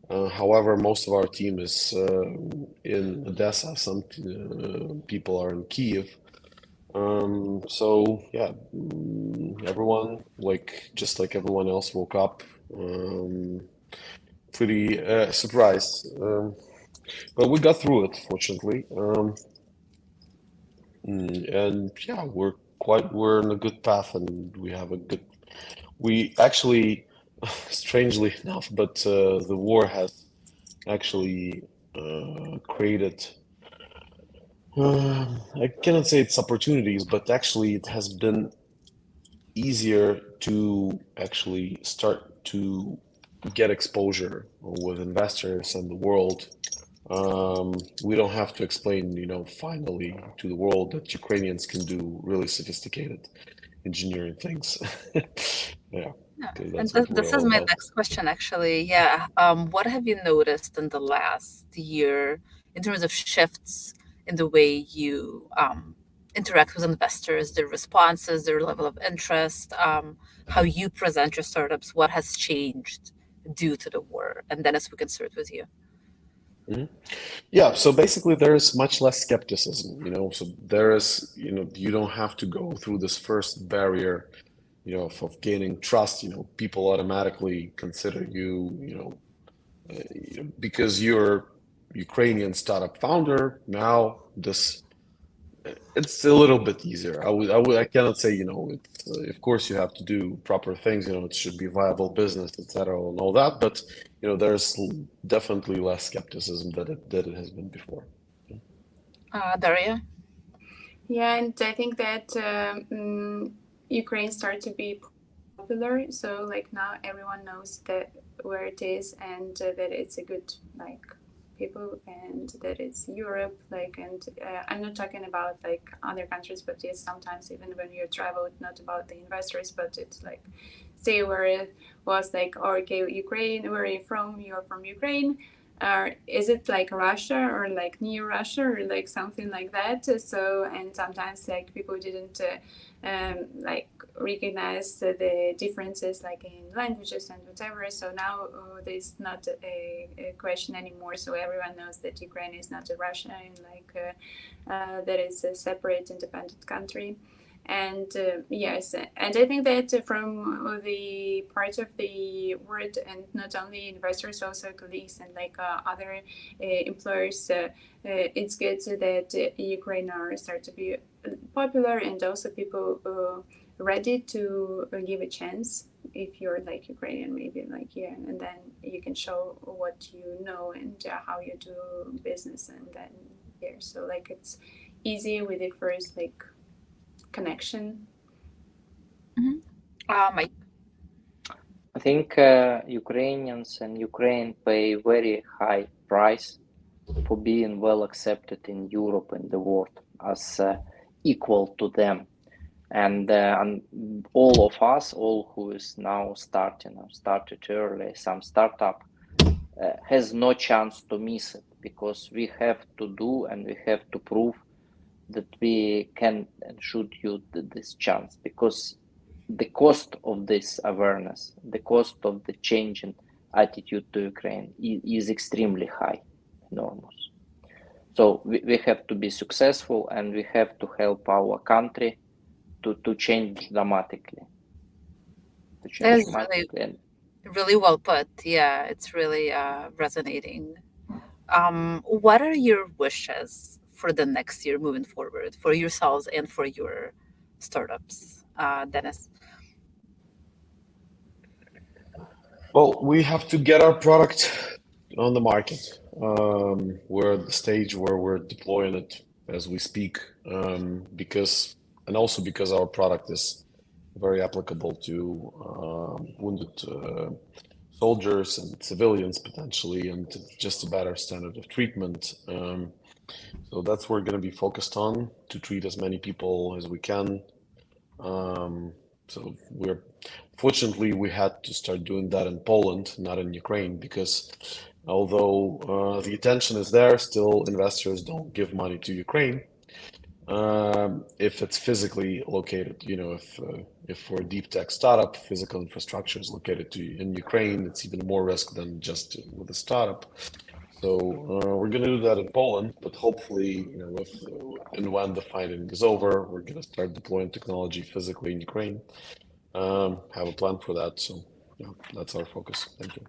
However, most of our team is in Odessa. Some people are in Kiev. So yeah, everyone, just like everyone else, woke up pretty surprised. But we got through it, fortunately. And yeah, we're in a good path, and we actually, strangely enough, but the war has actually created, I cannot say it's opportunities, but actually it has been easier to actually start to get exposure with investors and the world. We don't have to explain, finally to the world that Ukrainians can do really sophisticated engineering things. Yeah, Yeah. because And that's what we're this is all my about. next question, actually. Yeah. What have you noticed in the last year in terms of shifts in the way you interact with investors, their responses, their level of interest, how you present your startups? What has changed due to the war? And Dennis, we can start with you. Yeah, so basically there is much less skepticism, so there is, you don't have to go through this first barrier, of gaining trust. People automatically consider you, because you're Ukrainian startup founder. Now it's a little bit easier. I cannot say, it's, of course you have to do proper things, it should be viable business, etc., and all that, but there's definitely less skepticism that it has been before. Daria? Yeah, and I think that Ukraine started to be popular. So like now everyone knows that where it is, and that it's a good people, and that it's Europe. And I'm not talking about other countries, but yes, sometimes even when you travel, it's not about the investors, but it's say where it was okay, Ukraine, where are you from? You're from Ukraine. Is it Russia or near Russia or something like that? So, and sometimes people didn't recognize the differences in languages and whatever. So now there's not a question anymore. So everyone knows that Ukraine is not a Russia, and that is a separate independent country. And yes, and I think that from the part of the world, and not only investors, also colleagues and other employers, it's good that Ukraine are start to be popular, and also people ready to give a chance if you're Ukrainian, maybe yeah, and then you can show what you know and how you do business, and then so it's easy with the first connection. Mike? I think Ukrainians and Ukraine pay very high price for being well accepted in Europe and the world as equal to them. And all of us, all who is now started early, some startup, has no chance to miss it, because we have to do and we have to prove that we can and should use this chance, because the cost of this awareness, the cost of the change in attitude to Ukraine is extremely high, enormous. So we have to be successful, and we have to help our country to change dramatically. That is really well put. Yeah, it's really resonating. What are your wishes for the next year moving forward for yourselves and for your startups, Dennis? Well, we have to get our product on the market. We're at the stage where we're deploying it as we speak, because our product is very applicable to wounded soldiers and civilians potentially, and just a better standard of treatment. So that's what we're going to be focused on, to treat as many people as we can. So fortunately, we had to start doing that in Poland, not in Ukraine, because although the attention is there, still investors don't give money to Ukraine if it's physically located. If for a deep tech startup, physical infrastructure is located in Ukraine, it's even more risk than just with a startup. So we're going to do that in Poland, but hopefully, if and when the fighting is over, we're going to start deploying technology physically in Ukraine. Have a plan for that. So yeah, that's our focus. Thank you.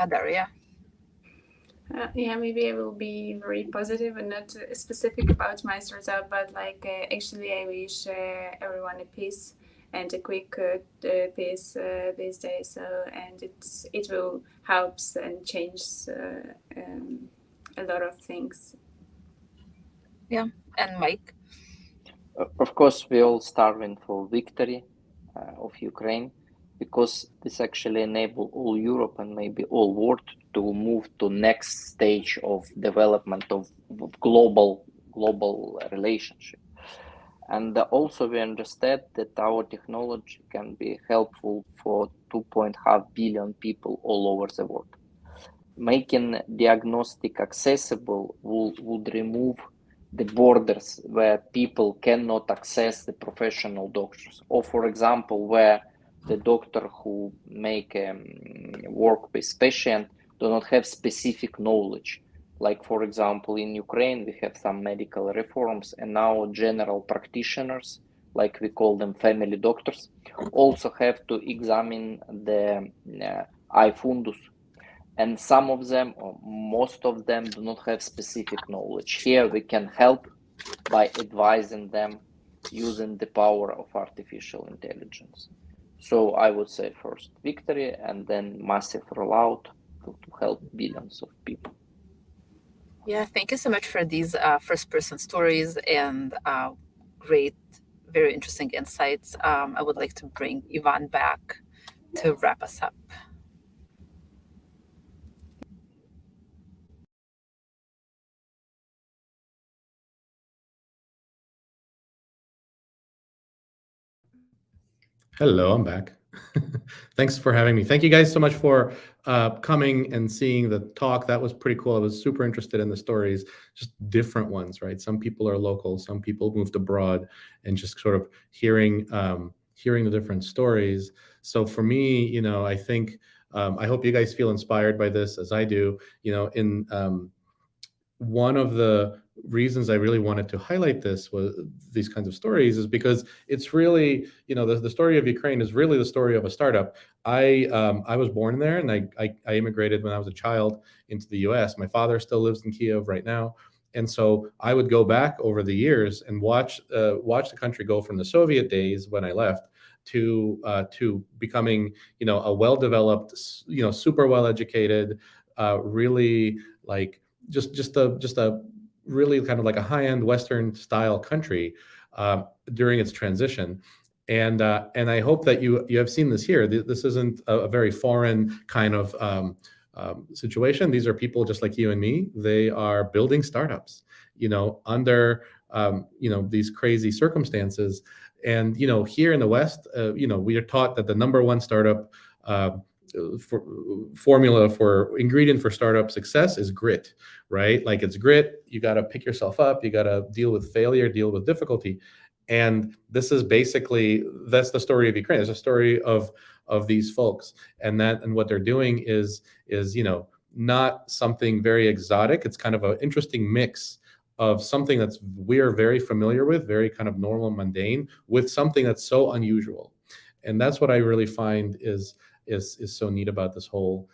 Daria. Yeah, maybe I will be very positive and not specific about my startup, but actually I wish everyone a peace and a quick peace these days. So and it will help and change a lot of things. Yeah, and Mike. Of course, we all starving for victory of Ukraine, because this actually enable all Europe and maybe all world to move to next stage of development of global relationship. And also we understand that our technology can be helpful for 2.5 billion people all over the world. Making diagnostic accessible would remove the borders where people cannot access the professional doctors, or for example, where the doctor who make work with patient do not have specific knowledge. Like for example, in Ukraine, we have some medical reforms, and now general practitioners, like we call them family doctors, also have to examine the eye fundus. And some of them, or most of them, do not have specific knowledge. Here we can help by advising them using the power of artificial intelligence. So I would say first victory, and then massive rollout to help billions of people. Yeah, thank you so much for these first-person stories and great, very interesting insights. I would like to bring Ivan back to wrap us up. Hello, I'm back. Thanks for having me. Thank you guys so much for coming and seeing the talk. That was pretty cool. I was super interested in the stories, just different ones, right? Some people are local, some people moved abroad, and just sort of hearing the different stories. So for me, I think I hope you guys feel inspired by this as I do. In one of the reasons I really wanted to highlight these kinds of stories is because it's really, the story of Ukraine is really the story of a startup. I was born there, and I immigrated when I was a child into the US. My father still lives in Kiev right now. And so I would go back over the years and watch the country go from the Soviet days when I left to becoming, a well-developed, super well-educated, really like just a really kind of like a high-end Western style country during its transition. And I hope that you have seen this here. This isn't a very foreign kind of situation. These are people just like you and me. They are building startups, under these crazy circumstances. And here in the West, we are taught that the number one startup formula for ingredient for startup success is grit, right? Like it's grit. You got to pick yourself up. You got to deal with failure, deal with difficulty. And this is basically, that's the story of Ukraine. It's a story of these folks, and what they're doing is not something very exotic. It's kind of an interesting mix of something that's we're very familiar with, very kind of normal, mundane, with something that's so unusual. And that's what I really find is so neat about this whole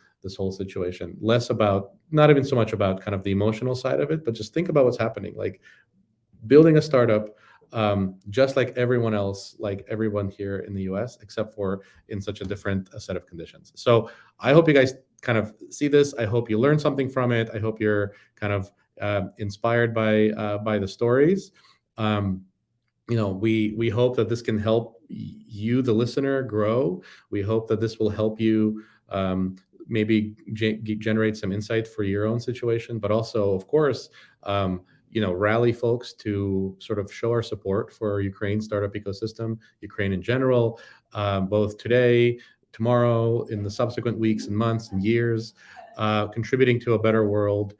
situation. Less about, not even so much about kind of the emotional side of it, but just think about what's happening. Like building a startup, just like everyone else, like everyone here in the US, except for in such a different set of conditions. So I hope you guys kind of see this. I hope you learn something from it. I hope you're kind of inspired by the stories. We hope that this can help you, the listener, grow. We hope that this will help you maybe generate some insight for your own situation, but also, of course, rally folks to sort of show our support for Ukraine startup ecosystem, Ukraine in general, both today, tomorrow, in the subsequent weeks and months and years, contributing to a better world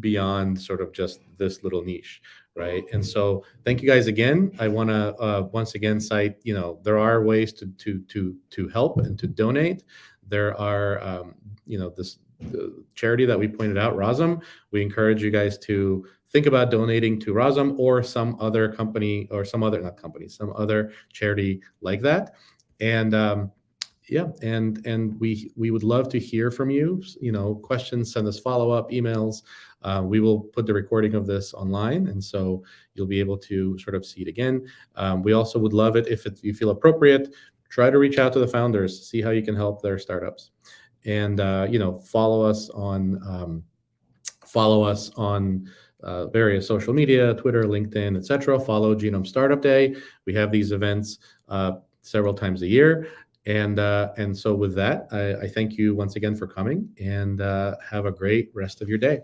beyond sort of just this little niche, right? And so thank you guys again. I want to once again cite, there are ways to help and to donate. There are, this charity that we pointed out, Razum. We encourage you guys to think about donating to Razum or some other company or some other charity like that. And and we would love to hear from you. Questions, send us follow-up emails. We will put the recording of this online, and so you'll be able to sort of see it again. We also would love it if you feel appropriate, try to reach out to the founders, see how you can help their startups, and follow us on various social media, Twitter, LinkedIn, etc. Follow Genome Startup Day. We have these events several times a year. And so with that, I thank you once again for coming, and have a great rest of your day.